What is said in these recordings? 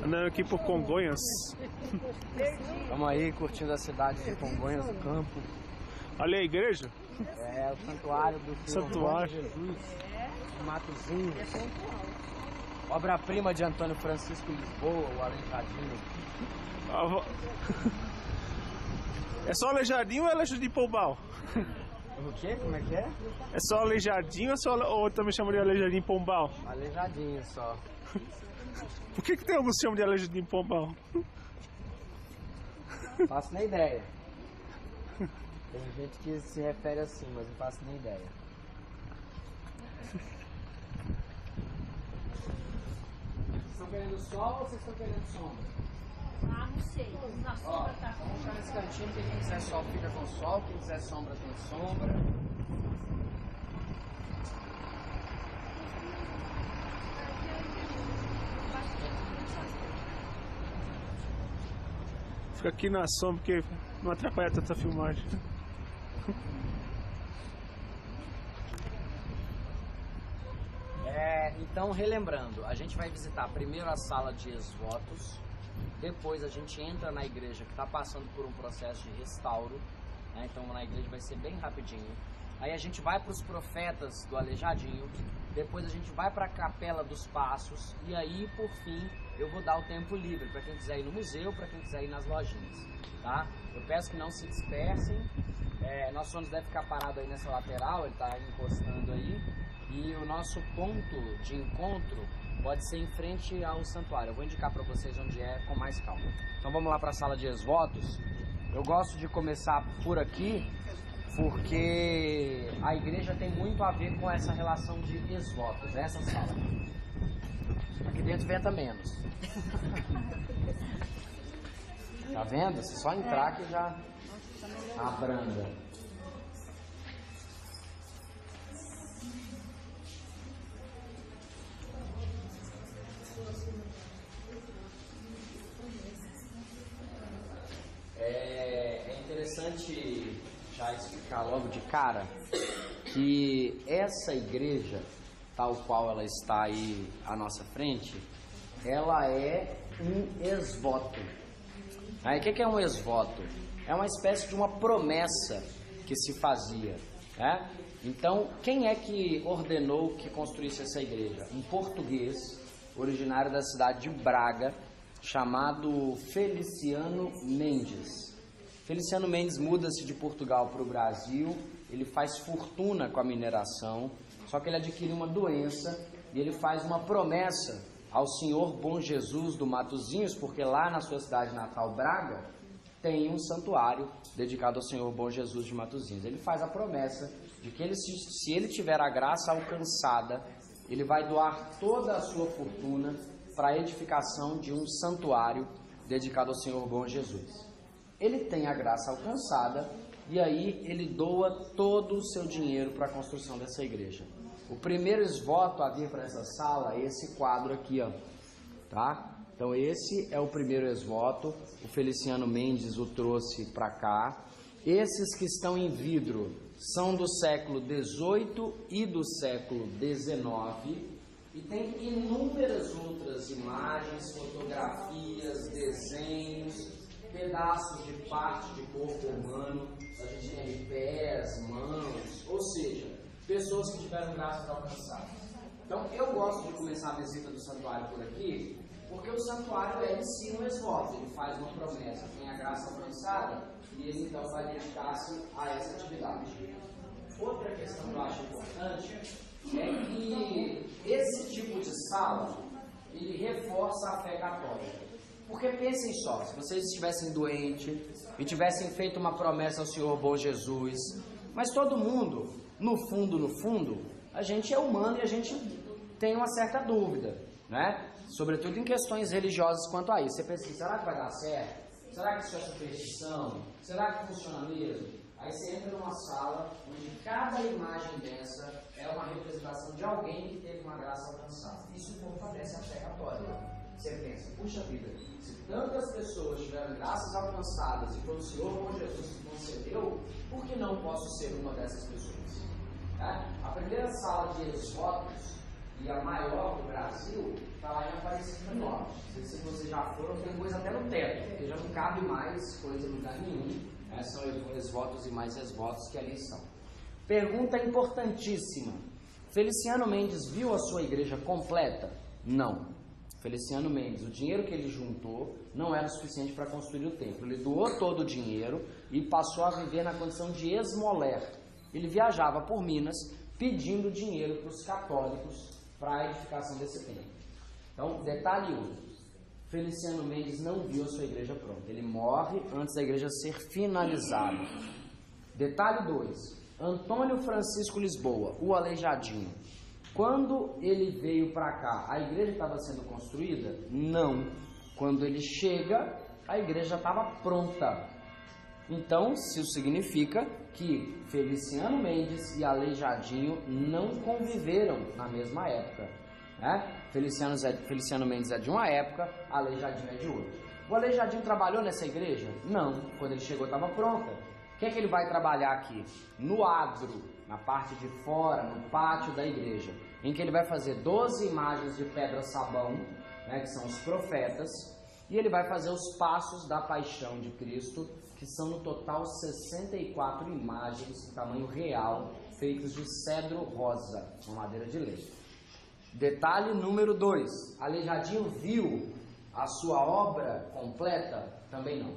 Andando aqui por Congonhas. Estamos aí curtindo a cidade de Congonhas do Campo. Olha a igreja. É o santuário do Senhor Santuário. Jesus, Matozinhos. Obra-prima de Antônio Francisco Lisboa, o Aleijadinho. É só Aleijadinho ou é Aleijadinho de Pombal? O quê? Como é que é? É só Aleijadinho ou também chama de Aleijadinho de Pombal? Aleijadinho só. Por que tem alguns que chamam de Aleijadinho de Pombal? Faço nem ideia. Tem gente que se refere assim, mas não faço nem ideia. Vocês estão querendo sol ou vocês estão querendo sombra? Ah, não sei. Na sombra tá com. Vamos ficar nesse cantinho, que quem quiser sol fica com sol, quem quiser sombra tem sombra. Fica aqui na sombra porque não atrapalha tanta filmagem. Então, relembrando, a gente vai visitar primeiro a sala de ex-votos, depois a gente entra na igreja que está passando por um processo de restauro, né? Então na igreja vai ser bem rapidinho. Aí a gente vai para os profetas do Aleijadinho, depois a gente vai para a Capela dos Passos e aí, por fim, eu vou dar o tempo livre para quem quiser ir no museu, para quem quiser ir nas lojinhas, tá? Eu peço que não se dispersem, nosso ônibus deve ficar parado aí nessa lateral, ele está encostando aí, e o nosso ponto de encontro pode ser em frente ao santuário. Eu vou indicar para vocês onde é com mais calma. Então vamos lá para a sala de ex-votos. Eu gosto de começar por aqui, porque a igreja tem muito a ver com essa relação de ex-votos, essa sala. Aqui dentro venta menos. Tá vendo? Se só entrar que já abranda. É interessante já explicar logo de cara que essa igreja, tal qual ela está aí à nossa frente, ela é um ex-voto. Aí, o que é um ex-voto? É uma espécie de uma promessa que se fazia, né? Então, quem é que ordenou que construísse essa igreja? Um português, originário da cidade de Braga, chamado Feliciano Mendes. Feliciano Mendes muda-se de Portugal para o Brasil, ele faz fortuna com a mineração, só que ele adquire uma doença e ele faz uma promessa ao Senhor Bom Jesus do Matozinhos, porque lá na sua cidade natal, Braga, tem um santuário dedicado ao Senhor Bom Jesus de Matozinhos. Ele faz a promessa de que ele, se ele tiver a graça alcançada, ele vai doar toda a sua fortuna para a edificação de um santuário dedicado ao Senhor Bom Jesus. Ele tem a graça alcançada e aí ele doa todo o seu dinheiro para a construção dessa igreja. O primeiro ex-voto a vir para essa sala é esse quadro aqui, ó, tá? Então esse é o primeiro ex-voto, o Feliciano Mendes o trouxe para cá. Esses que estão em vidro são do século XVIII e do século XIX. E tem inúmeras outras imagens, fotografias, desenhos, pedaços de parte de corpo humano. A gente tem aí pés, mãos, ou seja, pessoas que tiveram graças alcançadas. Então eu gosto de começar a visita do santuário por aqui, porque o santuário é em si um ex-voto. Ele faz uma promessa, tem a graça alcançada e ele então vai dedicar-se a essa atividade. Outra questão que eu acho importante é que esse tipo de sala, ele reforça a fé católica. Porque pensem só, se vocês estivessem doentes e tivessem feito uma promessa ao Senhor Bom Jesus, mas todo mundo, no fundo, a gente é humano e a gente tem uma certa dúvida, né? Sobretudo em questões religiosas quanto a isso. Você pensa assim, será que vai dar certo? Será que isso é superstição? Será que funciona mesmo? Aí você entra numa sala onde cada imagem dessa é uma representação de alguém que teve uma graça alcançada. Isso fortalece a fé católica. Você pensa, puxa vida, se tantas pessoas tiveram graças alcançadas e foi o Senhor Bom Jesus que concedeu, por que não posso ser uma dessas pessoas? A primeira sala de ex-votos e a maior do Brasil está lá em Aparecida do Norte. Não sei se vocês já foram, tem coisa até no teto, porque já não cabe mais coisa em lugar nenhum. São ex-votos e mais ex-votos que ali estão. Pergunta importantíssima. Feliciano Mendes viu a sua igreja completa? Não. Feliciano Mendes, o dinheiro que ele juntou não era o suficiente para construir o templo. Ele doou todo o dinheiro e passou a viver na condição de esmoler. Ele viajava por Minas pedindo dinheiro para os católicos para a edificação desse templo. Então, detalhe 1. Feliciano Mendes não viu a sua igreja pronta. Ele morre antes da igreja ser finalizada. Detalhe 2. Antônio Francisco Lisboa, o Aleijadinho. Quando ele veio para cá, a igreja estava sendo construída? Não. Quando ele chega, a igreja estava pronta. Então, isso significa que Feliciano Mendes e Aleijadinho não conviveram na mesma época. Feliciano Mendes é de uma época, Aleijadinho é de outra. O Aleijadinho trabalhou nessa igreja? Não. Quando ele chegou, estava pronta. O que é que ele vai trabalhar aqui? No adro, na parte de fora, no pátio da igreja, em que ele vai fazer 12 imagens de pedra-sabão, que são os profetas, e ele vai fazer os passos da paixão de Cristo, que são no total 64 imagens em tamanho real, feitas de cedro rosa, uma madeira de lei. Detalhe número 2. Aleijadinho viu a sua obra completa? Também não.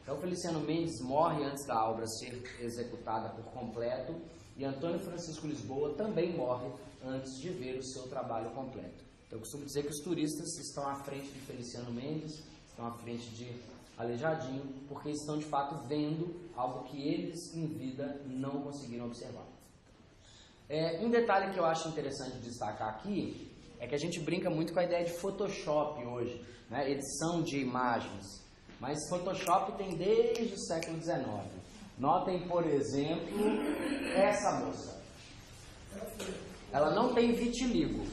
Então Feliciano Mendes morre antes da obra ser executada por completo e Antônio Francisco Lisboa também morre antes de ver o seu trabalho completo. Então eu costumo dizer que os turistas estão à frente de Feliciano Mendes, estão à frente de Aleijadinho, porque estão de fato vendo algo que eles em vida não conseguiram observar. Um detalhe que eu acho interessante destacar aqui é que a gente brinca muito com a ideia de Photoshop hoje, edição de imagens. Mas Photoshop tem desde o século XIX. Notem, por exemplo, essa moça. Ela não tem vitiligo,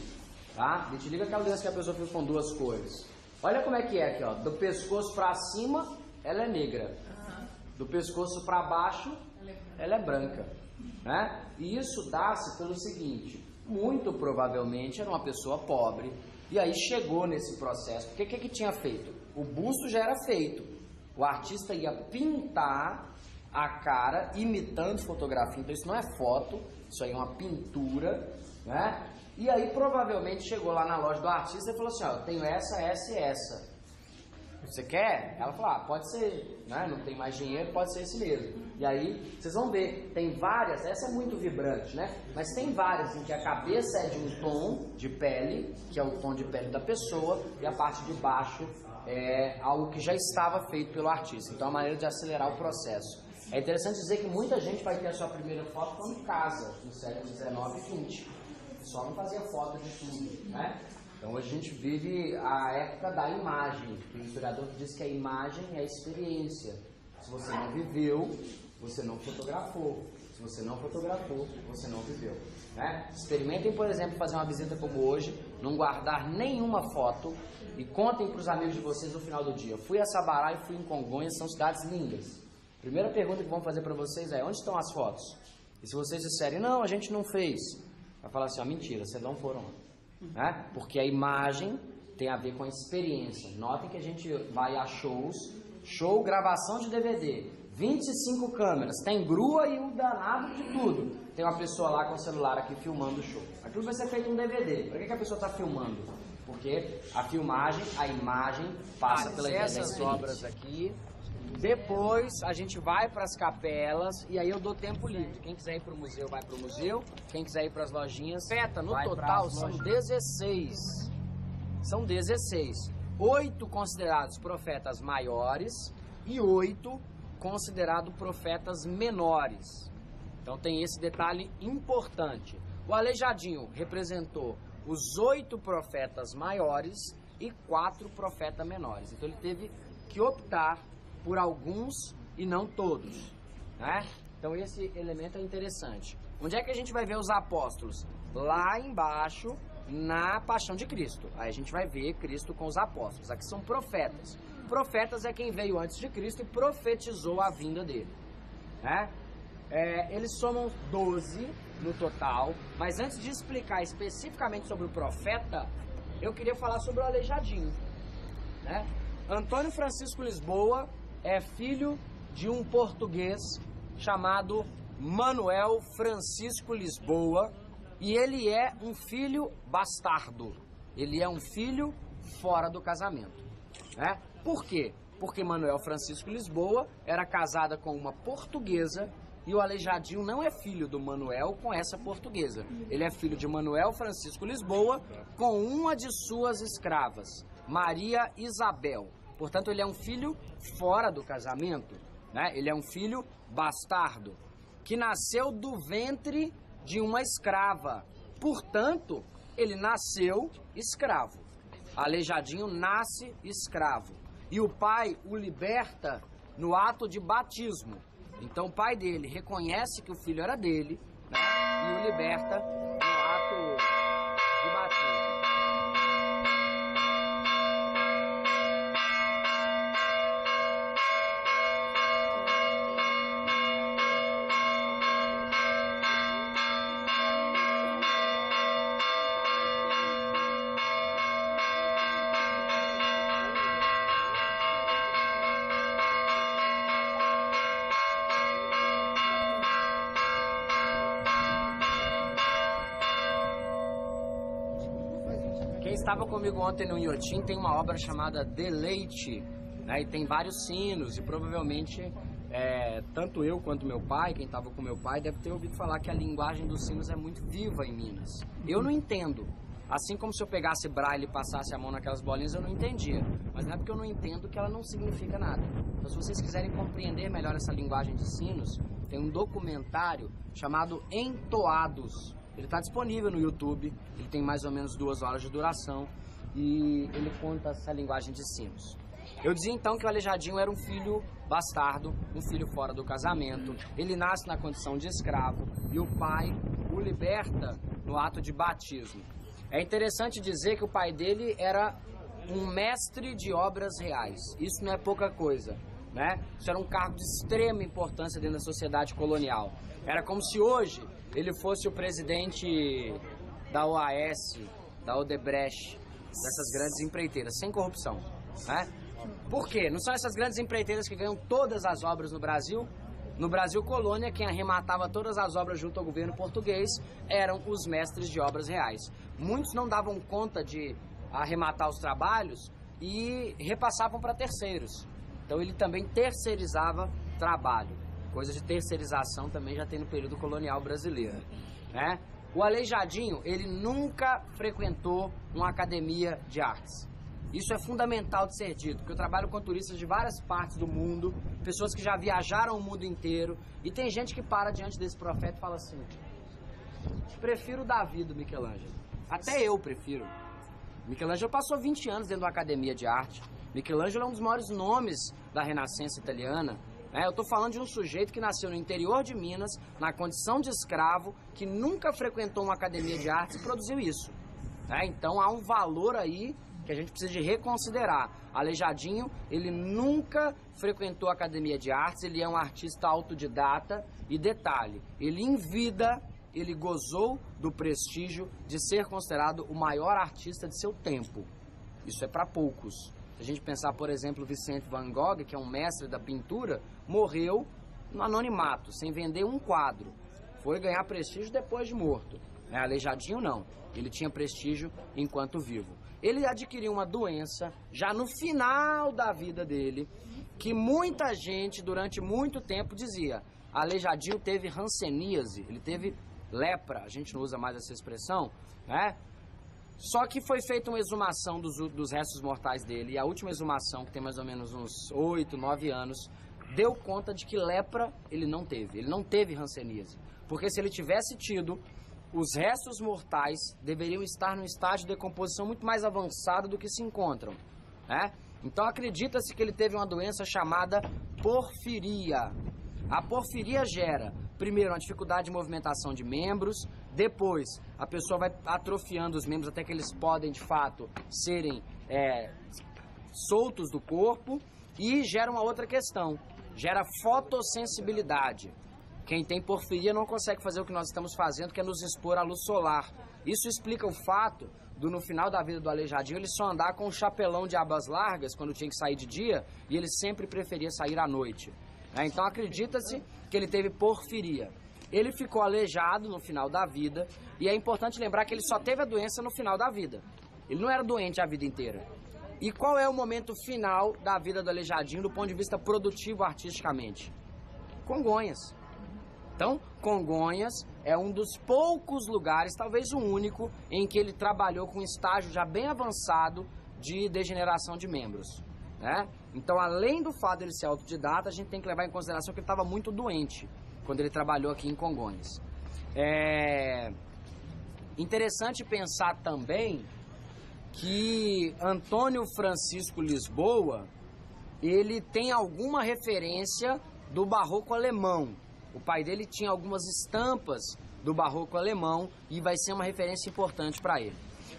tá? Vitiligo é aquela doença que a pessoa fica com duas cores. Olha como é que é aqui, ó. Do pescoço para cima, ela é negra. Do pescoço para baixo, ela é branca. E isso dá-se pelo seguinte: muito provavelmente era uma pessoa pobre e aí chegou nesse processo. Porque o que tinha feito? O busto já era feito. O artista ia pintar a cara imitando fotografia. Então isso não é foto, isso aí é uma pintura, E aí provavelmente chegou lá na loja do artista e falou assim: eu tenho essa, essa e essa. Você quer? Ela falou: pode ser, não tem mais dinheiro, pode ser esse mesmo. E aí vocês vão ver, tem várias, essa é muito vibrante, Mas tem várias em que a cabeça é de um tom de pele, que é o tom de pele da pessoa, e a parte de baixo é algo que já estava feito pelo artista. Então é uma maneira de acelerar o processo. É interessante dizer que muita gente vai ter a sua primeira foto quando casa, no século XIX e XX. Só não fazia foto de tudo, Então hoje a gente vive a época da imagem. O historiador diz que a imagem é a experiência. Se você não viveu, você não fotografou. Se você não fotografou, você não viveu. Experimentem, por exemplo, fazer uma visita como hoje, não guardar nenhuma foto e contem para os amigos de vocês no final do dia: fui a Sabará e fui em Congonhas, são cidades lindas. Primeira pergunta que vão fazer para vocês é: onde estão as fotos? E se vocês disserem: não, a gente não fez, vai falar assim: mentira, vocês não foram lá. Porque a imagem tem a ver com a experiência. Notem que a gente vai a shows, gravação de DVD, 25 câmeras, tem grua e o danado de tudo. Tem uma pessoa lá com o celular aqui filmando o show. Aquilo vai ser feito um DVD. Para que a pessoa está filmando? Porque a filmagem, a imagem passa pela essas obras aqui. Depois a gente vai para as capelas e aí eu dou tempo livre. Quem quiser ir para o museu, vai para o museu. Quem quiser ir para as lojinhas, no total são 16. São 16. 8 considerados profetas maiores e 8 considerados profetas menores. Então tem esse detalhe importante. O Aleijadinho representou os 8 profetas maiores e 4 profetas menores. Então ele teve que optar por alguns e não todos, Então esse elemento é interessante. Onde é que a gente vai ver os apóstolos? Lá embaixo, na paixão de Cristo. Aí a gente vai ver Cristo com os apóstolos. Aqui são profetas. Profetas é quem veio antes de Cristo e profetizou a vinda dele. Eles somam 12 no total. Mas antes de explicar especificamente sobre o profeta, eu queria falar sobre o Aleijadinho, né? Antônio Francisco Lisboa é filho de um português chamado Manuel Francisco Lisboa, e ele é um filho bastardo. Ele é um filho fora do casamento, né? Por quê? Porque Manuel Francisco Lisboa era casada com uma portuguesa e o Aleijadinho não é filho do Manuel com essa portuguesa. Ele é filho de Manuel Francisco Lisboa com uma de suas escravas, Maria Isabel. Portanto, ele é um filho fora do casamento, né? Ele é um filho bastardo, que nasceu do ventre de uma escrava. Portanto, ele nasceu escravo. Aleijadinho nasce escravo. E o pai o liberta no ato de batismo. Então o pai dele reconhece que o filho era dele, né? E o liberta no ato de batismo. Quem estava comigo ontem no Inhotim tem uma obra chamada Deleite, né? E tem vários sinos e provavelmente tanto eu quanto meu pai, quem estava com meu pai, deve ter ouvido falar que a linguagem dos sinos é muito viva em Minas. Eu não entendo. Assim como se eu pegasse braille e passasse a mão naquelas bolinhas, eu não entendia. Mas não é porque eu não entendo que ela não significa nada. Então, se vocês quiserem compreender melhor essa linguagem de sinos, tem um documentário chamado Entoados. Ele está disponível no YouTube, ele tem mais ou menos 2 horas de duração e ele conta essa linguagem de sinos. Eu dizia então que o Aleijadinho era um filho bastardo, um filho fora do casamento. Ele nasce na condição de escravo e o pai o liberta no ato de batismo. É interessante dizer que o pai dele era um mestre de obras reais. Isso não é pouca coisa, né? Isso era um cargo de extrema importância dentro da sociedade colonial. Era como se hoje ele fosse o presidente da OAS, da Odebrecht, dessas grandes empreiteiras, sem corrupção, né? Por quê? Não são essas grandes empreiteiras que ganham todas as obras no Brasil? No Brasil Colônia, quem arrematava todas as obras junto ao governo português eram os mestres de obras reais. Muitos não davam conta de arrematar os trabalhos e repassavam para terceiros. Então ele também terceirizava trabalho. Coisa de terceirização também já tem no período colonial brasileiro, né? O Aleijadinho, ele nunca frequentou uma academia de artes. Isso é fundamental de ser dito, porque eu trabalho com turistas de várias partes do mundo, pessoas que já viajaram o mundo inteiro, e tem gente que para diante desse profeta e fala assim: prefiro Davi do Michelangelo. Até eu prefiro. Michelangelo passou 20 anos dentro de uma academia de arte. Michelangelo é um dos maiores nomes da Renascença italiana. Eu estou falando de um sujeito que nasceu no interior de Minas, na condição de escravo, que nunca frequentou uma academia de artes e produziu isso. Então há um valor aí que a gente precisa de reconsiderar. Aleijadinho, ele nunca frequentou a academia de artes, ele é um artista autodidata e detalhe, ele em vida, ele gozou do prestígio de ser considerado o maior artista de seu tempo. Isso é para poucos. Se a gente pensar, por exemplo, Vicente Van Gogh, que é um mestre da pintura, morreu no anonimato, sem vender um quadro. Foi ganhar prestígio depois de morto. Aleijadinho não, ele tinha prestígio enquanto vivo. Ele adquiriu uma doença, já no final da vida dele, que muita gente, durante muito tempo, dizia: Aleijadinho teve hanseníase, ele teve lepra, a gente não usa mais essa expressão, né? Só que foi feita uma exumação dos restos mortais dele, e a última exumação, que tem mais ou menos uns 8, 9 anos, deu conta de que lepra ele não teve hanseníase. Porque se ele tivesse tido, os restos mortais deveriam estar num estágio de decomposição muito mais avançado do que se encontram, né? Então acredita-se que ele teve uma doença chamada porfiria. A porfiria gera, primeiro, uma dificuldade de movimentação de membros, depois a pessoa vai atrofiando os membros até que eles podem, de fato, serem soltos do corpo, e gera uma outra questão, gera fotossensibilidade. O Quem tem porfiria não consegue fazer o que nós estamos fazendo, que é nos expor à luz solar. Isso explica o fato do, no final da vida do Aleijadinho, ele só andar com um chapelão de abas largas quando tinha que sair de dia, e ele sempre preferia sair à noite. Então acredita-se que ele teve porfiria. Ele ficou aleijado no final da vida, e é importante lembrar que ele só teve a doença no final da vida. Ele não era doente a vida inteira. E qual é o momento final da vida do Aleijadinho do ponto de vista produtivo artisticamente? Congonhas. Então, Congonhas é um dos poucos lugares, talvez o único, em que ele trabalhou com um estágio já bem avançado de degeneração de membros, né? Então, além do fato de ele ser autodidata, a gente tem que levar em consideração que ele estava muito doente quando ele trabalhou aqui em Congonhas. É interessante pensar também que Antônio Francisco Lisboa, ele tem alguma referência do barroco alemão. O pai dele tinha algumas estampas do barroco alemão e vai ser uma referência importante para ele.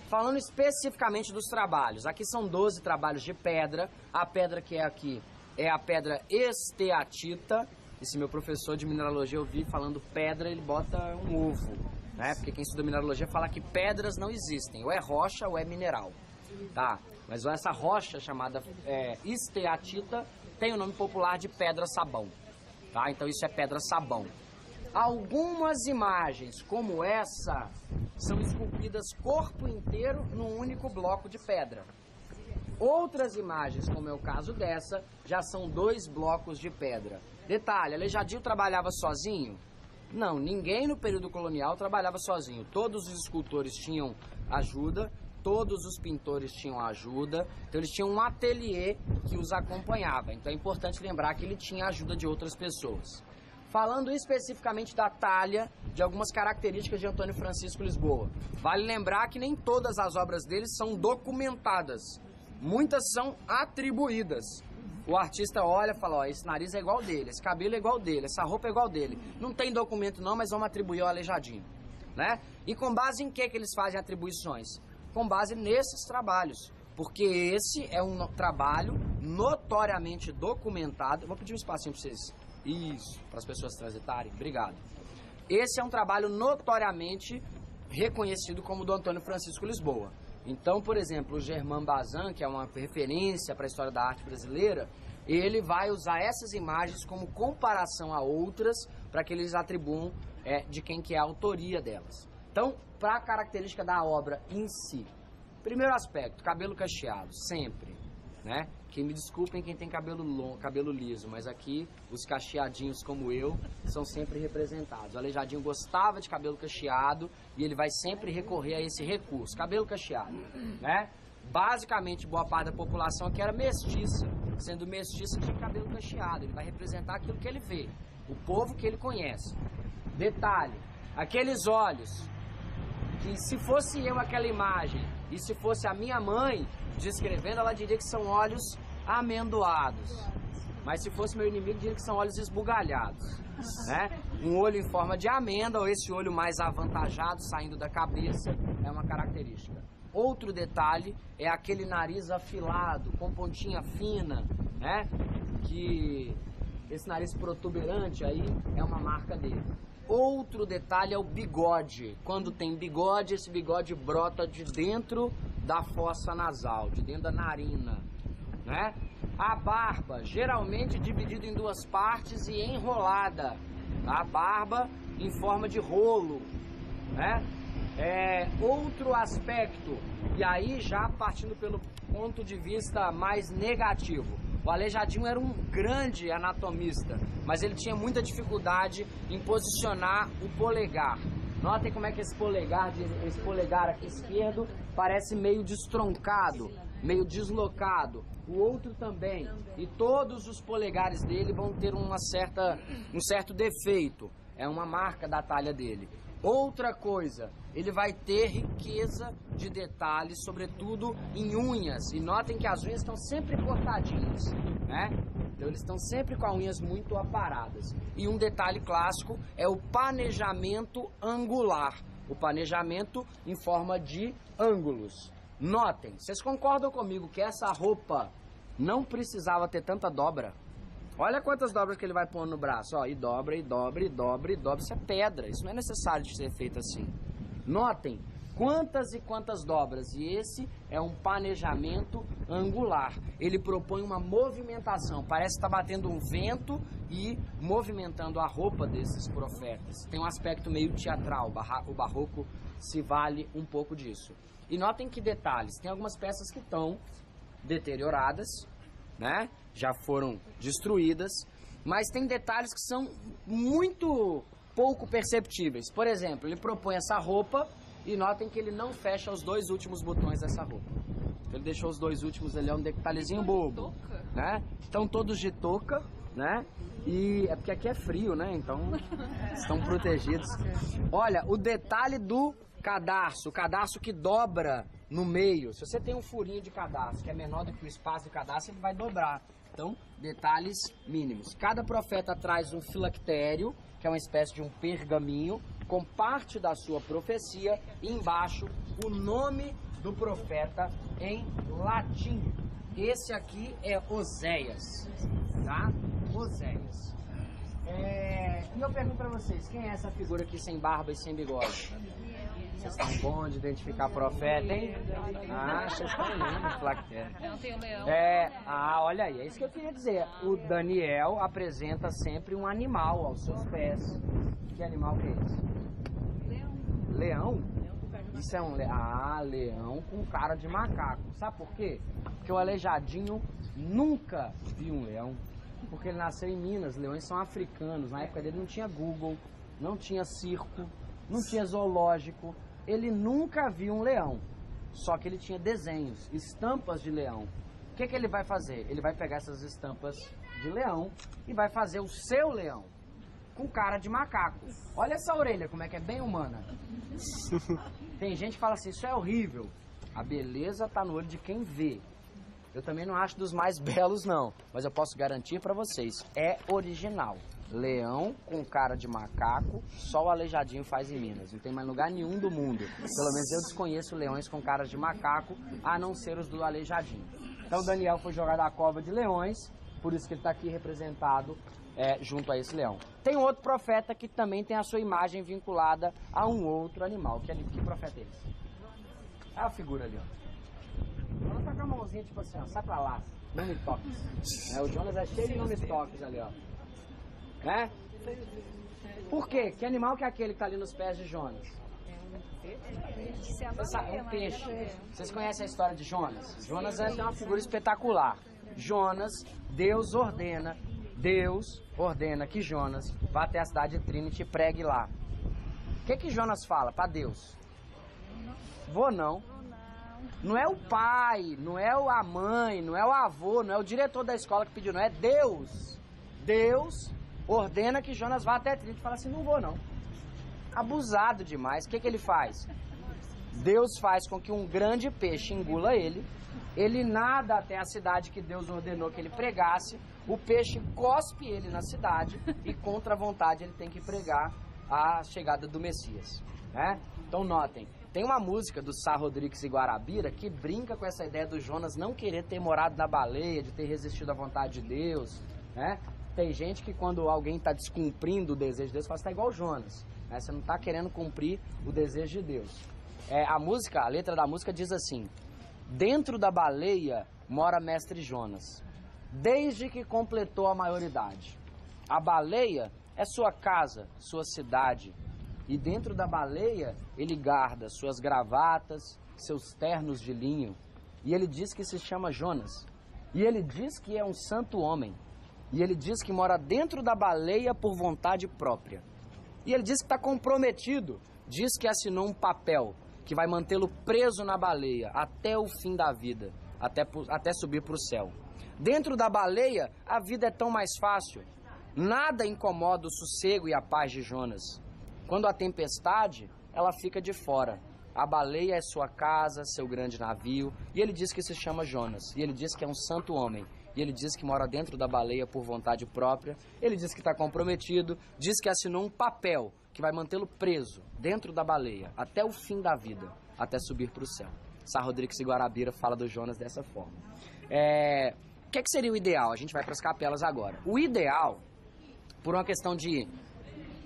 Falando especificamente dos trabalhos, aqui são 12 trabalhos de pedra. A pedra que é aqui é a pedra esteatita. Esse meu professor de mineralogia, eu vi falando pedra, ele bota um ovo, né? Porque quem estuda mineralogia fala que pedras não existem, ou é rocha ou é mineral, tá? Mas essa rocha chamada esteatita tem o nome popular de pedra-sabão, tá? Então isso é pedra-sabão. Algumas imagens como essa são esculpidas corpo inteiro num único bloco de pedra. Outras imagens, como é o caso dessa, já são 2 blocos de pedra. Detalhe, Aleijadinho trabalhava sozinho? Não, ninguém no período colonial trabalhava sozinho. Todos os escultores tinham ajuda, todos os pintores tinham ajuda, então eles tinham um ateliê que os acompanhava. Então é importante lembrar que ele tinha a ajuda de outras pessoas. Falando especificamente da talha, de algumas características de Antônio Francisco Lisboa. Vale lembrar que nem todas as obras dele são documentadas. Muitas são atribuídas. O artista olha e fala, ó, esse nariz é igual dele, esse cabelo é igual dele, essa roupa é igual dele. Não tem documento não, mas vamos atribuir ao Aleijadinho, né? E com base em que eles fazem atribuições? Com base nesses trabalhos. Porque esse é um trabalho notoriamente documentado. Vou pedir um espacinho para vocês. Isso, para as pessoas transitarem. Obrigado. Esse é um trabalho notoriamente reconhecido como do Antônio Francisco Lisboa. Então, por exemplo, o Germain Bazin, que é uma referência para a história da arte brasileira, ele vai usar essas imagens como comparação a outras para que eles atribuam de quem que é a autoria delas. Então, para a característica da obra em si, primeiro aspecto, cabelo cacheado, sempre, né? Que me desculpem quem tem cabelo longo, cabelo liso, mas aqui os cacheadinhos como eu são sempre representados. O Aleijadinho gostava de cabelo cacheado e ele vai sempre recorrer a esse recurso, cabelo cacheado, né? Basicamente, boa parte da população aqui era mestiça, sendo mestiça de cabelo cacheado. Ele vai representar aquilo que ele vê, o povo que ele conhece. Detalhe, aqueles olhos, que se fosse eu aquela imagem e se fosse a minha mãe descrevendo, ela diria que são olhos amendoados. Mas se fosse meu inimigo, diria que são olhos esbugalhados, né? Um olho em forma de amêndoa, ou esse olho mais avantajado saindo da cabeça, é uma característica. Outro detalhe é aquele nariz afilado, com pontinha fina, né? Que esse nariz protuberante aí é uma marca dele. Outro detalhe é o bigode. Quando tem bigode, esse bigode brota de dentro da fossa nasal, de dentro da narina, né? A barba, geralmente dividida em 2 partes e enrolada. A barba em forma de rolo, né? Outro aspecto, e aí já partindo pelo ponto de vista mais negativo. O Aleijadinho era um grande anatomista, mas ele tinha muita dificuldade em posicionar o polegar. Notem como é que esse polegar aqui esquerdo parece meio destroncado, meio deslocado. O outro também. E todos os polegares dele vão ter um certo defeito. É uma marca da talha dele. Outra coisa, ele vai ter riqueza de detalhes, sobretudo em unhas. E notem que as unhas estão sempre cortadinhas, né? Então eles estão sempre com as unhas muito aparadas. E um detalhe clássico é o panejamento angular. O panejamento em forma de ângulos. Notem, vocês concordam comigo que essa roupa não precisava ter tanta dobra? Olha quantas dobras que ele vai pondo no braço, ó, e dobra, e dobra, e dobra, e dobra. Isso é pedra, isso não é necessário de ser feito assim. Notem quantas e quantas dobras, e esse é um planejamento angular. Ele propõe uma movimentação, parece estar batendo um vento e movimentando a roupa desses profetas. Tem um aspecto meio teatral, o barroco se vale um pouco disso. E notem que detalhes, tem algumas peças que estão deterioradas, né? Já foram destruídas, mas tem detalhes que são muito pouco perceptíveis. Por exemplo, ele propõe essa roupa e notem que ele não fecha os 2 últimos botões dessa roupa. Ele deixou os 2 últimos ali, é um detalhezinho bobo, né? Estão todos de touca, né? E é porque aqui é frio, né? Então estão protegidos. Olha, o detalhe do cadarço, o cadarço que dobra no meio. Se você tem um furinho de cadarço que é menor do que o espaço do cadarço, ele vai dobrar. Então, detalhes mínimos. Cada profeta traz um filactério, que é uma espécie de um pergaminho, com parte da sua profecia, e embaixo o nome do profeta em latim. Esse aqui é Oséias, tá? Oséias. E eu pergunto pra vocês, quem é essa figura aqui sem barba e sem bigode? Vocês estão bons de identificar profeta, hein? Ah, vocês estão lindos, filactério. Não tem o leão. Olha aí, é isso que eu queria dizer. O Daniel apresenta sempre um animal aos seus pés. Que animal que é esse? Leão? Isso é um leão. Ah, leão com cara de macaco. Sabe por quê? Porque o Aleijadinho nunca viu um leão. Porque ele nasceu em Minas, leões são africanos. Na época dele não tinha Google, não tinha circo, não tinha zoológico. Ele nunca viu um leão. Só que ele tinha desenhos, estampas de leão. O que ele vai fazer? Ele vai pegar essas estampas de leão e vai fazer o seu leão com cara de macaco. Olha essa orelha, como é que é bem humana. Tem gente que fala assim, isso é horrível. A beleza tá no olho de quem vê. Eu também não acho dos mais belos não, mas eu posso garantir pra vocês, é original. Leão com cara de macaco, só o Aleijadinho faz em Minas. Não tem mais lugar nenhum do mundo. Pelo menos eu desconheço leões com cara de macaco, a não ser os do Aleijadinho. Então Daniel foi jogado à cova de leões, por isso que ele está aqui representado junto a esse leão. Tem outro profeta que também tem a sua imagem vinculada a um outro animal. Que profeta é esse? É a figura ali, ó. Ela tá com a mãozinha tipo assim, ó, sai pra lá, não me toques. O Jonas é cheio de não me toques ali, ó. Né? Por quê? Que animal que é aquele que tá ali nos pés de Jonas? É um peixe. Vocês conhecem a história de Jonas? Jonas é uma figura espetacular. Jonas, Deus ordena que Jonas vá até a cidade de Trinity e pregue lá. O que Jonas fala para Deus? Vou não. Não é o pai, não é a mãe, não é o avô, não é o diretor da escola que pediu, não é Deus. Deus ordena que Jonas vá até Trinity e fala assim, não vou não. Abusado demais. O que ele faz? Deus faz com que um grande peixe engula ele. Ele nada até a cidade que Deus ordenou que ele pregasse. O peixe cospe ele na cidade e contra a vontade ele tem que pregar a chegada do Messias, né? Então notem, tem uma música do Sá Rodrigues e Guarabira que brinca com essa ideia do Jonas não querer ter morado na baleia, de ter resistido à vontade de Deus, né? Tem gente que quando alguém está descumprindo o desejo de Deus, fala, você está igual o Jonas, né? Você não está querendo cumprir o desejo de Deus. A letra da música diz assim, dentro da baleia mora mestre Jonas, desde que completou a maioridade. A baleia é sua casa, sua cidade, e dentro da baleia ele guarda suas gravatas, seus ternos de linho, e ele diz que se chama Jonas, e ele diz que é um santo homem, e ele diz que mora dentro da baleia por vontade própria. E ele diz que está comprometido, diz que assinou um papel que vai mantê-lo preso na baleia até o fim da vida, até subir para o céu. Dentro da baleia, a vida é tão mais fácil. Nada incomoda o sossego e a paz de Jonas. Quando há tempestade, ela fica de fora. A baleia é sua casa, seu grande navio, e ele diz que se chama Jonas, e ele diz que é um santo homem, e ele diz que mora dentro da baleia por vontade própria, ele diz que está comprometido, diz que assinou um papel que vai mantê-lo preso dentro da baleia até o fim da vida, até subir para o céu. Sá Rodrigues e Guarabira fala do Jonas dessa forma. que seria o ideal? A gente vai para as capelas agora. O ideal, por uma questão de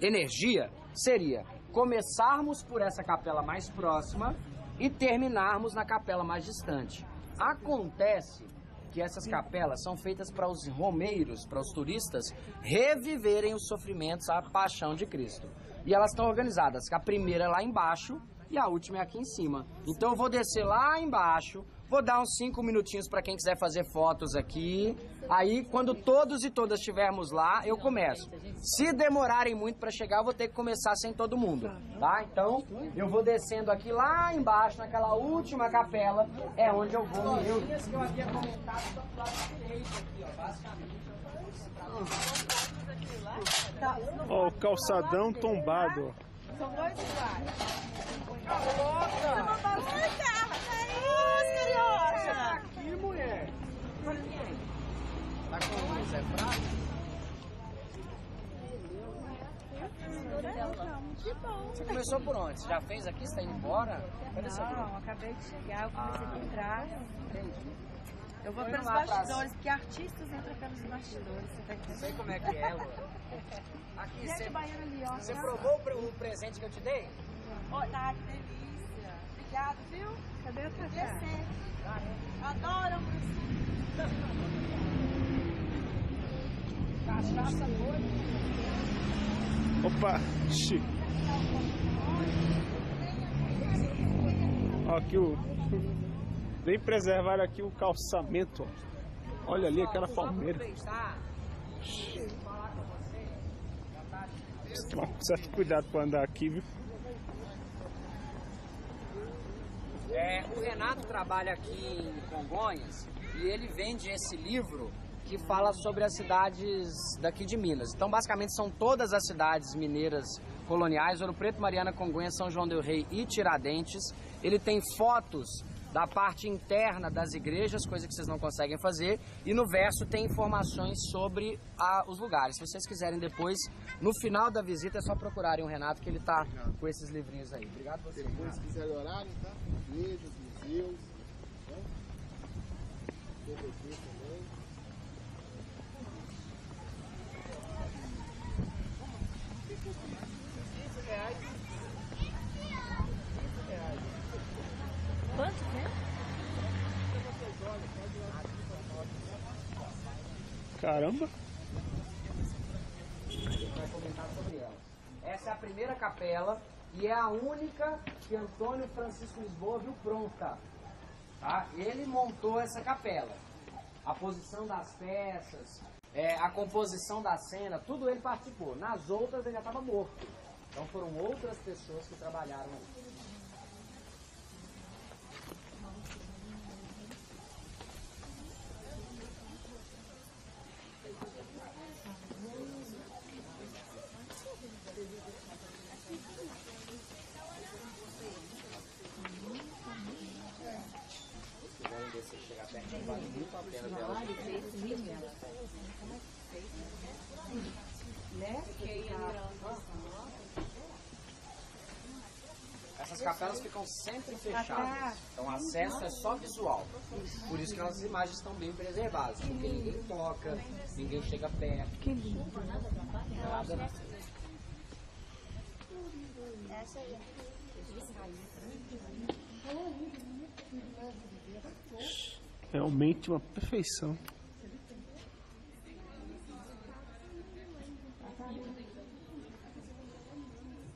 energia, seria começarmos por essa capela mais próxima e terminarmos na capela mais distante. Acontece que essas capelas são feitas para os romeiros, para os turistas, reviverem os sofrimentos, a paixão de Cristo. E elas estão organizadas, que a primeira é lá embaixo e a última é aqui em cima. Então eu vou descer lá embaixo, vou dar uns 5 minutinhos para quem quiser fazer fotos aqui. Aí, quando todos e todas estivermos lá, eu começo. Se demorarem muito para chegar, eu vou ter que começar sem todo mundo, tá? Então, eu vou descendo aqui lá embaixo, naquela última capela, é onde eu vou me reunir. Que eu havia comentado do lado direito aqui, ó, basicamente. Ó, o calçadão tombado. São 2 iguais. Você não tá no carro, carioca! Aqui, mulher! Tá com o Zé Fraco? Que bom. Você começou por onde? Você já fez aqui? Você tá indo embora? Não, acabei de chegar, eu comecei a entrar. Entendi. Eu vou Tô pelos indo lá atrás. bastidores, porque artistas entram pelos bastidores. Você tá Não entendendo? sei como é que é, Lu. Aqui, Gente, baiana ali, ó. você provou o presente que eu te dei? Ó, tá, que delícia. Obrigada, viu? Cadê o café? Adoram Cachaça boa. Opa, xi. Ó, aqui o... Bem preservar aqui o calçamento, ó. Olha ali aquela palmeira. Toma certo cuidado para andar aqui, viu? O Renato trabalha aqui em Congonhas e ele vende esse livro que fala sobre as cidades daqui de Minas. Então, basicamente, são todas as cidades mineiras coloniais: Ouro Preto, Mariana, Congonhas, São João del Rei e Tiradentes. Ele tem fotos da parte interna das igrejas, coisa que vocês não conseguem fazer, e no verso tem informações sobre os lugares. Se vocês quiserem depois, no final da visita, é só procurarem o Renato, que ele tá com esses livrinhos aí. Obrigado a vocês. Depois, se quiserem horário, tá? Igrejas, museus, tá? DVD também. Quanto, né? Caramba! Vai comentar sobre ela. Essa é a primeira capela e é a única que Antônio Francisco Lisboa viu pronta. Tá? Ele montou essa capela. A posição das peças, a composição da cena, tudo ele participou. Nas outras ele já estava morto. Então foram outras pessoas que trabalharam aí. Se chegar perto, vale muito a pena dela. Essas capelas ficam sempre fechadas, então o acesso é só visual. Por isso que as imagens estão bem preservadas, porque ninguém toca, ninguém chega perto. Que lindo. Nada. Essa aí. Realmente uma perfeição.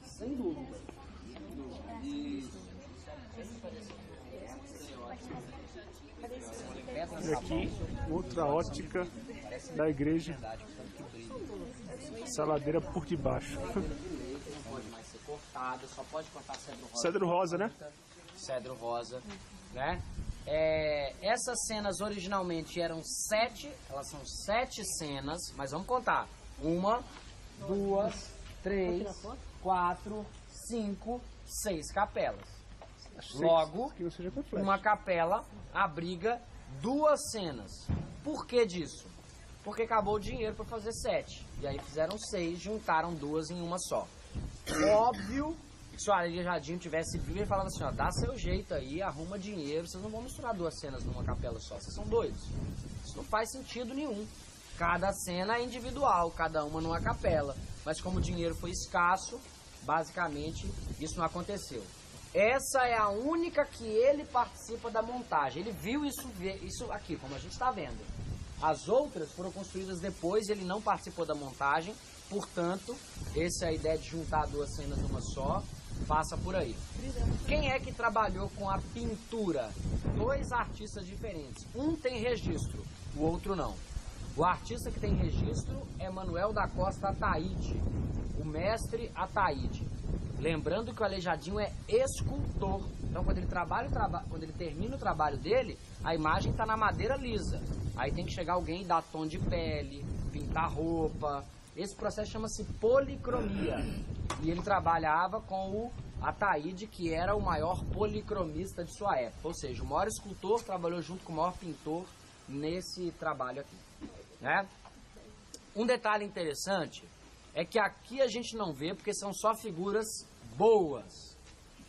Sem dúvida. E aqui, outra ótica da igreja. Saladeira por debaixo. Não pode mais ser cortada, só pode cortar cedro rosa. Cedro rosa, né? Cedro rosa, né? Essas cenas originalmente eram 7, elas são 7 cenas, mas vamos contar. 1, 2, 3, 4, 5, 6 capelas. Logo, Que não seja complexo. uma capela abriga 2 cenas. Por que disso? Porque acabou o dinheiro para fazer 7. E aí fizeram 6, juntaram 2 em uma só. Óbvio se o Aleijadinho tivesse vivo, ele falava assim, ó, dá seu jeito aí, arruma dinheiro, vocês não vão misturar duas cenas numa capela só, vocês são doidos. Isso não faz sentido nenhum. Cada cena é individual, cada uma numa capela. Mas como o dinheiro foi escasso, basicamente isso não aconteceu. Essa é a única que ele participa da montagem. Ele viu isso aqui, como a gente está vendo. As outras foram construídas depois, ele não participou da montagem. Portanto, essa é a ideia de juntar duas cenas numa só, passa por aí. Quem é que trabalhou com a pintura? Dois artistas diferentes. Um tem registro, o outro não. O artista que tem registro é Manuel da Costa Ataíde, o mestre Ataíde. Lembrando que o Aleijadinho é escultor. Então, quando ele termina o trabalho dele, a imagem está na madeira lisa. Aí tem que chegar alguém e dar tom de pele, pintar roupa. Esse processo chama-se policromia. E ele trabalhava com o Ataíde, que era o maior policromista de sua época. Ou seja, o maior escultor trabalhou junto com o maior pintor nesse trabalho aqui. Né? Um detalhe interessante é que aqui a gente não vê porque são só figuras boas.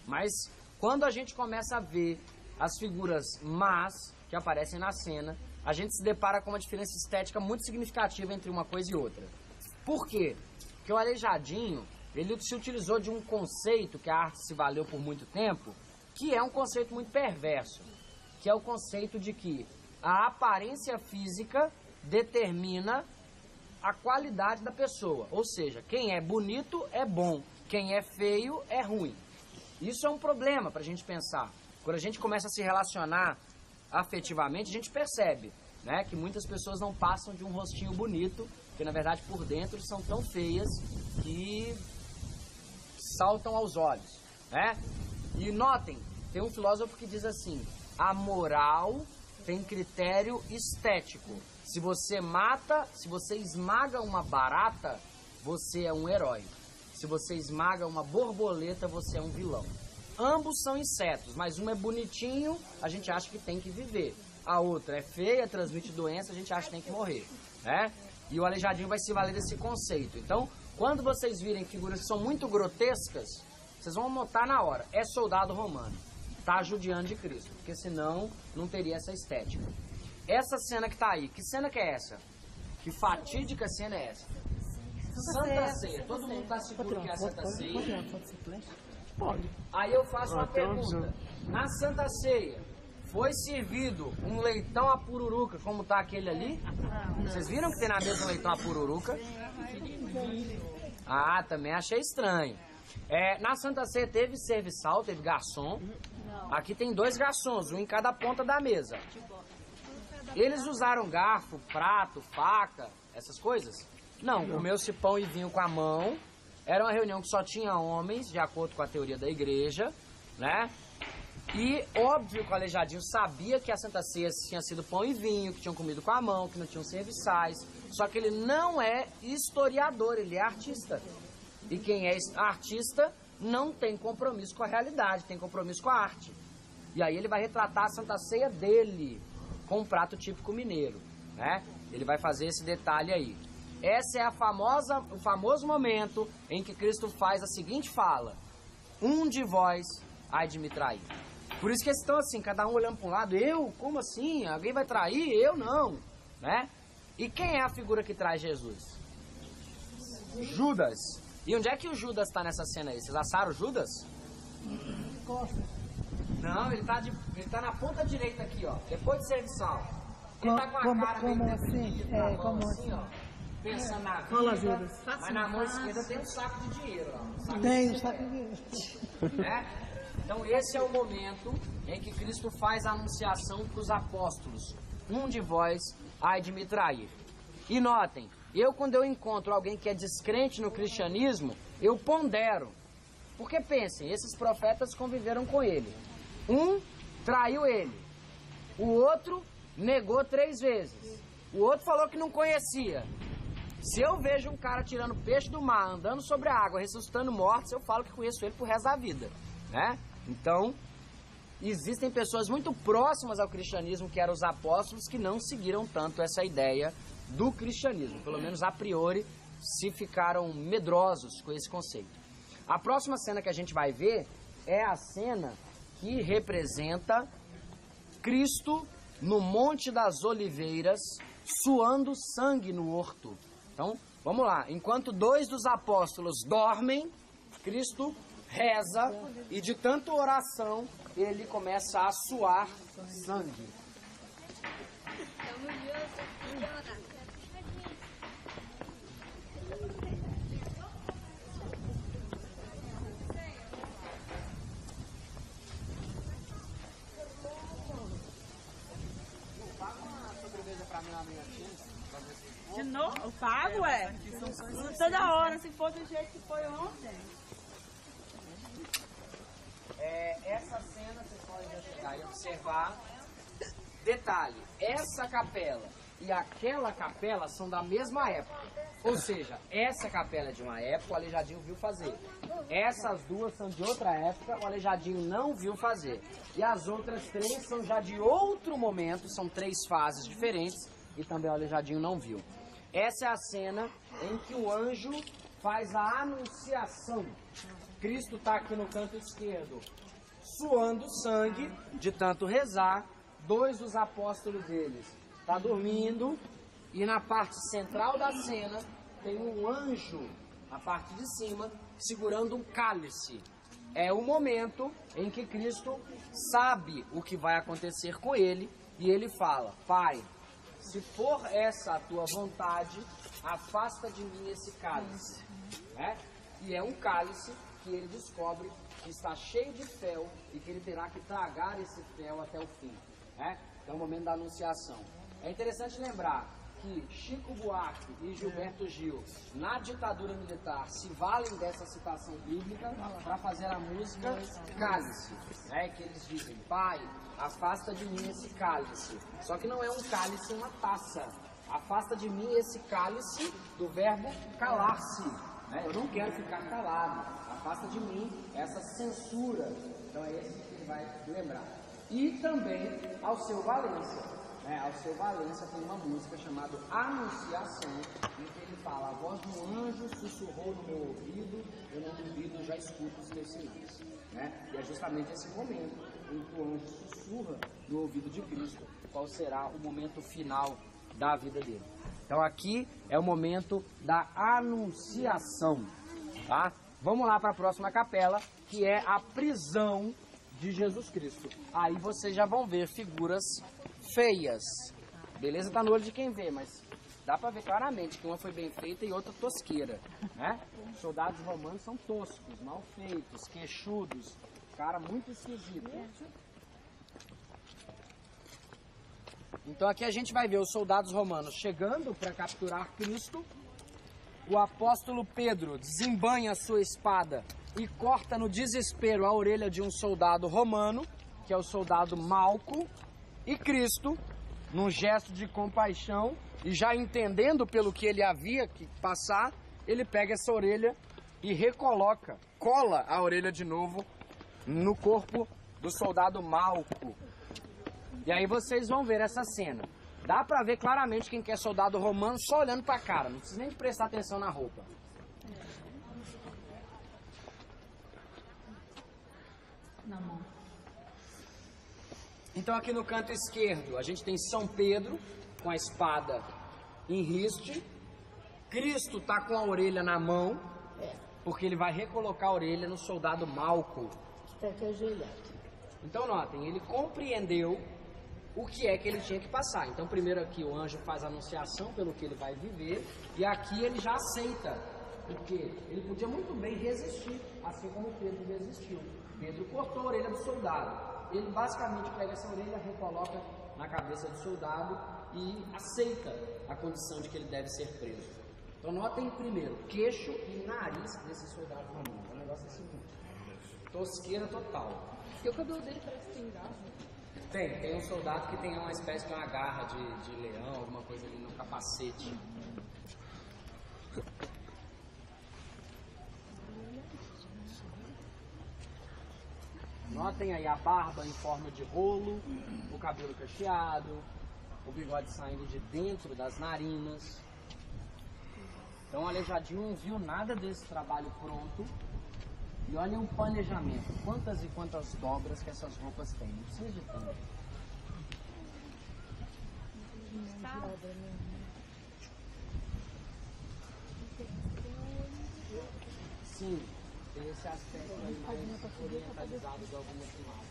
Mas quando a gente começa a ver as figuras más que aparecem na cena, a gente se depara com uma diferença estética muito significativa entre uma coisa e outra. Por quê? Porque o Aleijadinho, ele se utilizou de um conceito que a arte se valeu por muito tempo, que é um conceito muito perverso, que é o conceito de que a aparência física determina a qualidade da pessoa. Ou seja, quem é bonito é bom, quem é feio é ruim. Isso é um problema para a gente pensar. Quando a gente começa a se relacionar afetivamente, a gente percebe, né, que muitas pessoas não passam de um rostinho bonito, que na verdade por dentro são tão feias que saltam aos olhos, né? E notem, tem um filósofo que diz assim, a moral tem critério estético. Se você esmaga uma barata, você é um herói. Se você esmaga uma borboleta, você é um vilão. Ambos são insetos, mas um é bonitinho, a gente acha que tem que viver. A outra é feia, transmite doença, a gente acha que tem que morrer, né? E o Aleijadinho vai se valer desse conceito. Então, quando vocês virem figuras que são muito grotescas, vocês vão notar na hora, é soldado romano, tá judiando de Cristo, porque senão não teria essa estética. Essa cena que tá aí, que cena que é essa? Que fatídica cena é essa? Santa Ceia. Todo mundo tá seguro que é a Santa Ceia? Pode. Aí eu faço uma pergunta. Na Santa Ceia, foi servido um leitão à pururuca, como tá aquele ali? Vocês viram que tem na mesa um leitão à pururuca? Ah, também achei estranho. Na Santa Ceia teve serviçal, teve garçom. Aqui tem dois garçons, um em cada ponta da mesa. Eles usaram garfo, prato, faca, essas coisas? Não, comeu-se pão e vinho com a mão. Era uma reunião que só tinha homens, de acordo com a teoria da igreja, né? E óbvio que o Aleijadinho sabia que a Santa Ceia tinha sido pão e vinho, que tinham comido com a mão, que não tinham serviçais. Só que ele não é historiador, ele é artista. E quem é artista não tem compromisso com a realidade, tem compromisso com a arte. E aí ele vai retratar a Santa Ceia dele, com um prato típico mineiro, né? Ele vai fazer esse detalhe aí. Esse é o famoso momento em que Cristo faz a seguinte fala: um de vós há de me trair. Por isso que eles estão assim, cada um olhando para um lado. Eu? Como assim? Alguém vai trair? Eu não, né? E quem é a figura que traz Jesus? Judas. E onde é que o Judas está nessa cena aí? Vocês acharam o Judas? Não, ele tá na ponta direita aqui, ó. Depois de serviçal. Ele tá com a cara como meio assim? defendida, Como assim, ó. Pensando na vida. Fala, Judas. Mas na mão esquerda tem um saco de dinheiro, ó. Tem, está com Né? Então esse é o momento em que Cristo faz a anunciação para os apóstolos. Um de vós há de me trair. E notem, quando eu encontro alguém que é descrente no cristianismo, eu pondero. Porque pensem, esses profetas conviveram com ele. Um traiu ele. O outro negou 3 vezes. O outro falou que não conhecia. Se eu vejo um cara tirando peixe do mar, andando sobre a água, ressuscitando mortos, eu falo que conheço ele pro resto da vida, né? Então, existem pessoas muito próximas ao cristianismo, que eram os apóstolos, que não seguiram tanto essa ideia do cristianismo. Pelo menos a priori, se ficaram medrosos com esse conceito. A próxima cena que a gente vai ver é a cena que representa Cristo no Monte das Oliveiras, suando sangue no horto. Então, vamos lá. Enquanto 2 dos apóstolos dormem, Cristo reza e de tanta oração ele começa a suar sangue. De novo? Eu pago, é? Toda hora, se for do jeito que foi ontem. Essa cena você pode já chegar e observar. Detalhe, essa capela e aquela capela são da mesma época. Ou seja, essa capela é de uma época, o Aleijadinho viu fazer. Essas duas são de outra época, o Aleijadinho não viu fazer. E as outras 3 são já de outro momento, são 3 fases diferentes e também o Aleijadinho não viu. Essa é a cena em que o anjo faz a anunciação. Cristo está aqui no canto esquerdo, suando sangue de tanto rezar. 2 dos apóstolos deles está dormindo e na parte central da cena tem um anjo, na parte de cima, segurando um cálice. É o momento em que Cristo sabe o que vai acontecer com ele e ele fala: Pai, se for essa a tua vontade, afasta de mim esse cálice. E é um cálice que ele descobre que está cheio de fel e que ele terá que tragar esse fel até o fim. Então é o momento da anunciação. É interessante lembrar que Chico Buarque e Gilberto Gil, na ditadura militar, se valem dessa citação bíblica para fazer a música Cálice. Que eles dizem: Pai, afasta de mim esse cálice. Só que não é um cálice, é uma taça. Afasta de mim esse cálice do verbo calar-se. Eu não quero ficar calado. Afasta de mim essa censura. Então é esse que ele vai lembrar. E também Alceu Valença. Alceu Valença tem uma música chamada Anunciação, em que ele fala: a voz do anjo sussurrou no meu ouvido, eu não duvido, já escuto os teus sinais. E é justamente esse momento em que o anjo sussurra no ouvido de Cristo qual será o momento final da vida dele. Então aqui é o momento da anunciação. Vamos lá para a próxima capela, que é a prisão de Jesus Cristo. Aí vocês já vão ver figuras feias. Beleza? Tá no olho de quem vê, mas dá para ver claramente que uma foi bem feita e outra tosqueira. Os soldados romanos são toscos, mal feitos, queixudos, cara muito esquisito. Então aqui a gente vai ver os soldados romanos chegando para capturar Cristo. O apóstolo Pedro desembanha sua espada e corta no desespero a orelha de um soldado romano, que é o soldado Malco. E Cristo, num gesto de compaixão e já entendendo pelo que ele havia que passar, ele pega essa orelha e recoloca, cola a orelha de novo no corpo do soldado Malco. E aí vocês vão ver essa cena. Dá pra ver claramente quem que é soldado romano só olhando pra cara, não precisa nem de prestar atenção na roupa. Na mão. Então aqui no canto esquerdo a gente tem São Pedro com a espada em riste. Cristo está com a orelha na mão, porque ele vai recolocar a orelha no soldado Malco. Está aqui ajoelhado. Então notem, ele compreendeu o que é que ele tinha que passar. Então primeiro aqui o anjo faz a anunciação pelo que ele vai viver, e aqui ele já aceita, porque ele podia muito bem resistir, assim como Pedro resistiu. Pedro cortou a orelha do soldado. Ele basicamente pega essa orelha, recoloca na cabeça do soldado e aceita a condição de que ele deve ser preso. Então notem primeiro, queixo e nariz desse soldado romano. É um negócio assim, tosqueira total. Porque o cabelo dele parece que tem garra. Tem um soldado que tem uma espécie de uma garra de leão, alguma coisa ali no capacete. Notem aí a barba em forma de rolo, o cabelo cacheado, o bigode saindo de dentro das narinas. Então o Aleijadinho não viu nada desse trabalho pronto E olhem o planejamento, quantas e quantas dobras que essas roupas têm, não precisa de tanto. Sim, tem esse aspecto aí mais orientalizado de algumas imagens.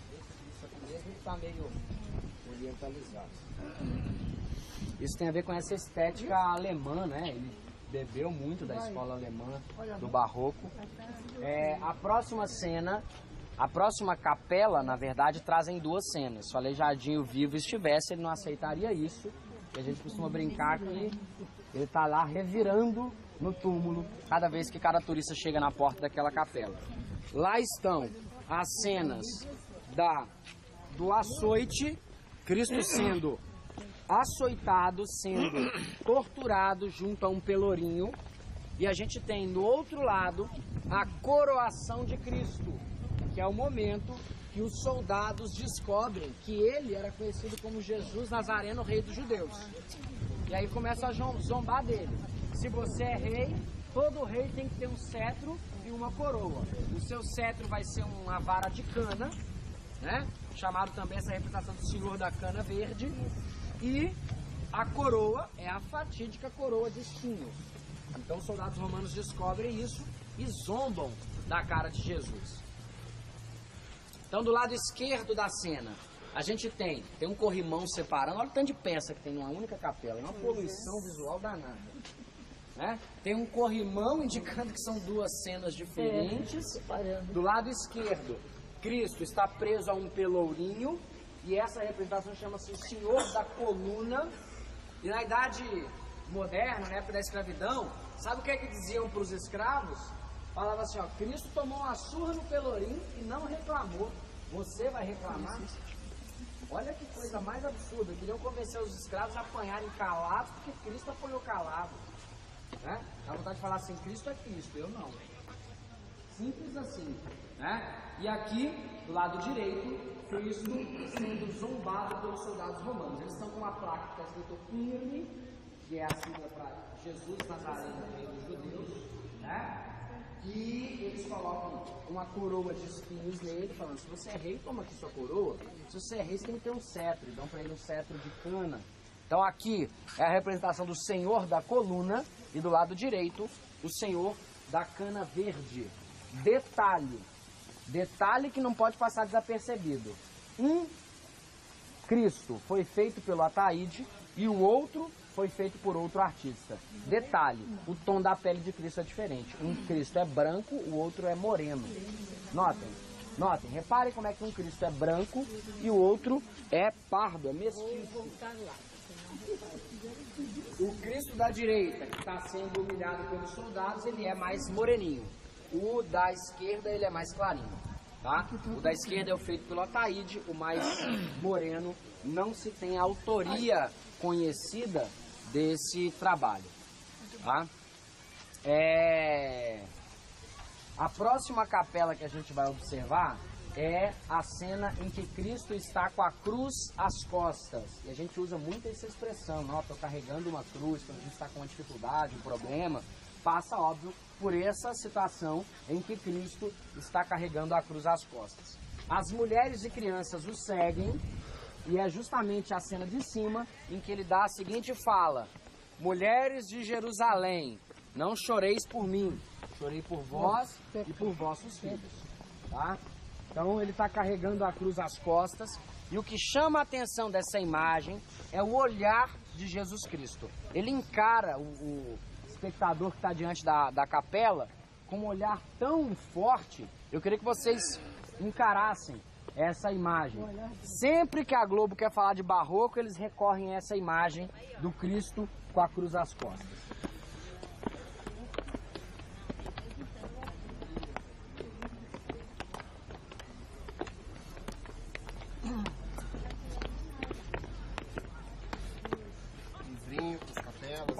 Isso aqui mesmo está meio orientalizado. Isso tem a ver com essa estética alemã, né? Ele bebeu muito da escola alemã, do barroco. A próxima cena, a próxima capela, na verdade, trazem duas cenas. Se o Aleijadinho vivo estivesse, ele não aceitaria isso. E a gente costuma brincar que ele está lá revirando no túmulo cada vez que cada turista chega na porta daquela capela. Lá estão as cenas do açoite, Cristo sendo açoitado, sendo torturado junto a um pelourinho. E a gente tem do outro lado a coroação de Cristo, que é o momento que os soldados descobrem que ele era conhecido como Jesus Nazareno, rei dos judeus. E aí começa a zombar dele. Se você é rei, todo rei tem que ter um cetro e uma coroa. O seu cetro vai ser uma vara de cana, né? Chamado também essa representação do Senhor da Cana Verde. E a coroa é a fatídica coroa de espinhos. Então os soldados romanos descobrem isso e zombam da cara de Jesus. Então do lado esquerdo da cena, a gente tem um corrimão separando. Olha o tanto de peça que tem numa única capela. É uma poluição visual danada, né? Tem um corrimão indicando que são duas cenas diferentes. Do lado esquerdo, Cristo está preso a um pelourinho. E essa representação chama-se o Senhor da Coluna. E na Idade Moderna, na época da escravidão, sabe o que é que diziam para os escravos? Falava assim, ó, Cristo tomou uma surra no pelourinho e não reclamou. Você vai reclamar? Olha que coisa mais absurda. Queriam convencer os escravos a apanharem calados, porque Cristo apanhou calado, né? Dá vontade de falar assim, Cristo é Cristo, eu não. Simples assim, né? E aqui, do lado direito, Cristo sendo zombado pelos soldados romanos. Eles estão com uma placa que está escrito firme, que é a sigla para Jesus Nazareno, rei dos judeus, né? E eles colocam uma coroa de espinhos nele, falando, se você é rei, toma aqui sua coroa. Se você é rei, você tem que ter um cetro. Dão para ele um cetro de cana. Então aqui é a representação do Senhor da Coluna e do lado direito, o Senhor da Cana Verde. Detalhe que não pode passar desapercebido. Um Cristo foi feito pelo Ataíde e o outro foi feito por outro artista. Detalhe, o tom da pele de Cristo é diferente. Um Cristo é branco, o outro é moreno. Notem, reparem como é que um Cristo é branco e o outro é pardo, é mestiço. O Cristo da direita, que está sendo humilhado pelos soldados, ele é mais moreninho. O da esquerda, ele é mais clarinho, tá? O da esquerda é o feito pelo Ataíde, o mais moreno. Não se tem autoria conhecida desse trabalho, tá? A próxima capela que a gente vai observar é a cena em que Cristo está com a cruz às costas. E a gente usa muito essa expressão, não, estou carregando uma cruz, quando a gente está com uma dificuldade, um problema, passa, óbvio, por essa situação em que Cristo está carregando a cruz às costas. As mulheres e crianças o seguem, e é justamente a cena de cima em que ele dá a seguinte fala: mulheres de Jerusalém, não choreis por mim, chorei por vós e por vossos filhos. Tá? Então ele está carregando a cruz às costas, e o que chama a atenção dessa imagem é o olhar de Jesus Cristo. Ele encara o espectador que está diante da capela com um olhar tão forte. Eu queria que vocês encarassem essa imagem. Sempre que a Globo quer falar de barroco, eles recorrem a essa imagem do Cristo com a cruz às costas.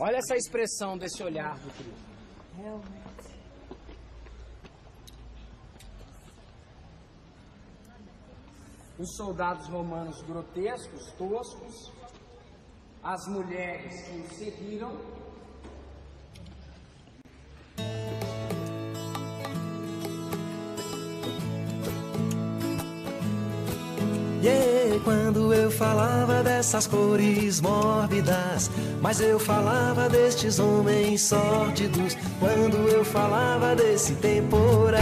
Olha essa expressão desse olhar do Cristo. Realmente. Os soldados romanos grotescos, toscos, as mulheres que o seguiram. Foi quando eu falava dessas cores mórbidas, mas eu falava destes homens sórdidos, quando eu falava desse temporal.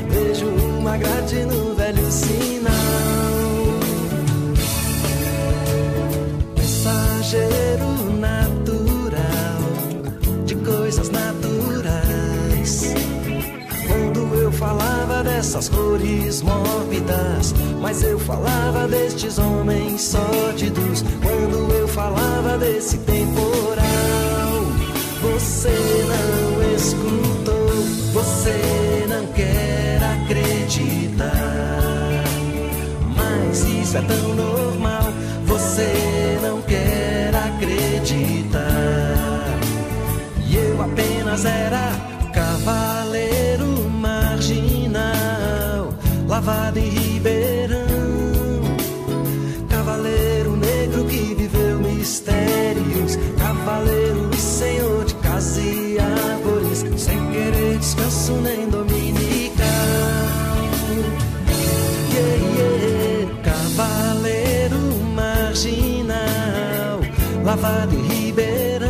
Vejo uma grade no velho sinal, mensageiro natural de coisas naturais. Quando eu falava dessas cores mórbidas, mas eu falava destes homens sórdidos, quando eu falava desse temporal. Você não escutou, você não quer acreditar, mas isso é tão normal. Você não quer acreditar. E eu apenas era cavaleiro marginal, lavado em Ribeirão, cavaleiro negro que viveu mistérios, cavaleiro e senhor de casa e árvores, sem querer descanso nem dominical. Cavaleiro marginal, lavado em Ribeirão.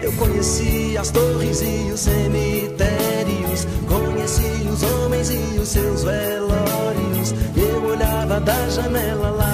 Eu conheci as torres e os cemitérios, conheci os homens e os seus velórios. Eu olhava da janela lá